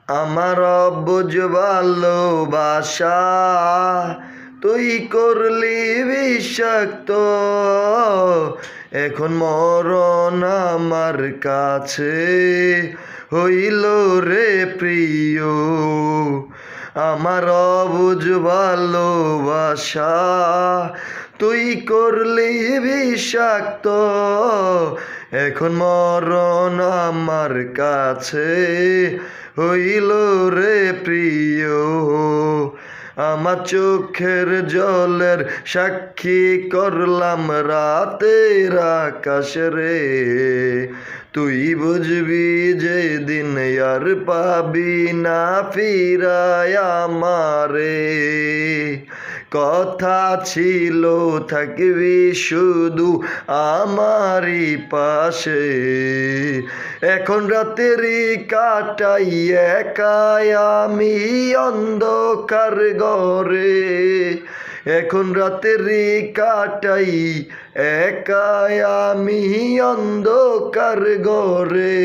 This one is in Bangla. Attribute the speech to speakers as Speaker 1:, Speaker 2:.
Speaker 1: আমার অবুঝ ভালোবাসা তুই করলি বিষাক্ত, এখন মরণ আমার কাছে হইল রে প্রিয়। আমার অবুঝ ভালোবাসা তুই করলি বিষাক্ত, এখন মরণ আমার কাছে হইল রে প্রিয়। আমার চোখের জলের সাক্ষী করলাম রাতের আকাশ রে, তুই বুঝবি যে দিন আর পাবি না ফিরায় আমারে। কথা ছিল থাকবি শুধু আমারই পাশে, এখন রাতেরই কাটাই একাই আমি অন্ধকার ঘরে, এখন রাতেরই কাটাই একাই আমি অন্ধকার ঘরে।